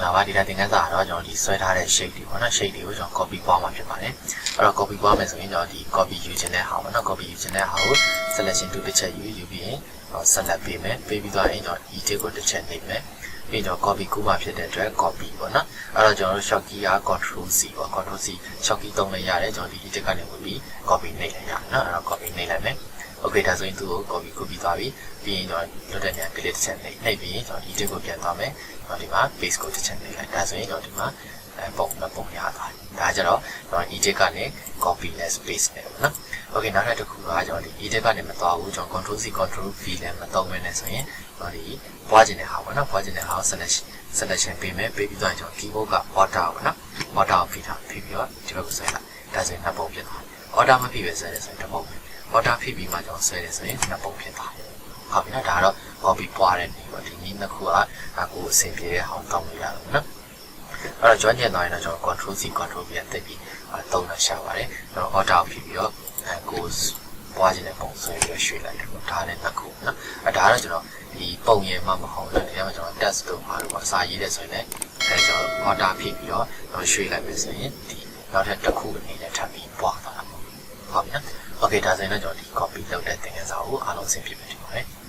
လာပါဒီတိုင်းသင်ခန်းစာတော့ကျွန်တော်ဒီဆွဲထားတဲ့ shape တွေပေါ့နော် shape တွေကိုကျွန်တော် copy ပွားမှာဖြစ်ပါတယ်အဲ့တော့ copy ပွားမယ်ဆိုရင်ကျွန်တော်ဒီ copy ယူခြင်းတဲ့ဟာပေါ့နော် copy ယူခြင်းတဲ့ဟာကို selection 2တစ်ချက်ယူပြီးရင် select ပေးမယ်ပေးပြီးတော့ကျွန်တော် edit ကိုတစ်ချက်နှိပ်မယ်ပြီးတော့ copy ကူးမှာဖြစ်တဲ့အတွက် copy ပေါ့နော်အဲ့တော့ကျွန်တော်တို့ short key က control C ပေါ့ control C short key သုံးလိုက်ရတယ်ကျွန်တော်ဒီ edit ကနေဝင်ပြီး copy နှိပ်လိုက်ရတယ်နော်အဲ့တော့ copy နှိပ်လိုက်မယ် okay ဒါဆိုရင်သူ့ကို copy ကူးပြီးသွားပြီပြီးရင်ကျွန်တော်လွတ်တဲ့နေရာ delete တစ်ချက်နှိပ်ပြီးရင်ကျွန်တော် edit ကိုပြန်သွားမယ်ဒီမှာ paste ကိုတစ်ချက်နှိပ်လိုက်ဒါဆိုရင်ကျွန်တော်ဒီမှာပုံရသွားတယ်ဒါကြတော့ကျွန်တော် edit ကနေ copy နဲ့ paste နဲ့ပေါ့နော် okay နောက်တစ်ခုကကျွန်တော်ဒီ edit ကနေမသွားဘူးကျွန်တော် control C control V နဲ့မသုံးဘဲနဲ့ဆိုရင်ကျွန်တော်ဒီပွားခြင်းတဲ့ဟာပေါ့နော်ပွားခြင်းတဲ့ဟာကို selection ပေးမယ်ပေးပြီးတော့ကျွန်တော် keyboard က order ပေါ့နော် order ကိုဖိပြီးတော့ဒီဘက်ကိုဆွဲလိုက်ဒါဆိုရင်နှစ်ပုံဖြစ်သွားတယ် order မဖိပဲဆွဲတယ်ဆိုရင်တစ်ပုံပဲ order ဖိပြီးမှကျွန်တော်ဆွဲတယ်ဆိုရင်နှစ်ပုံဖြစ်သွားတယ်ဟုတ်ပြီနော်ဒါကတော့ copy ပွားတဲ့နည်းပေါ့ဒီနည်းနှစ်ခုကကိုအဆင်ပြေတဲ့ဟာကိုတောင်းလို့ရတယ်နော်အဲ့တော့ကျွမ်းကျင်သွားရင်တော့ကျွန်တော် control C control V နဲ့တက်ပြီးသုံးတာရှာပါတယ်ကျွန်တော် order ကိုဖိပြီးတော့ကိုပွားခြင်းတဲ့ပုံဆွဲပြီးတော့ရွှေ့လိုက်တယ်ပေါ့ဒါလည်းနှစ်ခုနော်အဲ့ဒါကတော့ကျွန်တော်ဒီပုံရမှမဟုတ်ဘူးဒီထဲမှာကျွန်တော် test တို့ပါလို့ပေါ့စာရေးတဲ့ဆိုရင်လည်းကျွန်တော် order ဖိပြီးတော့ရွှေ့လိုက်မယ်ဆိုရင်ဒီနောက်ထပ်တစ်ခုအနေနဲ့ထပ်ပြီးပွားသွားတာပေါ့ဟုတ်ပြီနော် okay ဒါဆိုရင်တော့ကျွန်တော်ဒီ copy လုပ်တဲ့သင်ခန်းစာကိုအားလုံးအဆင်ပြေပြီ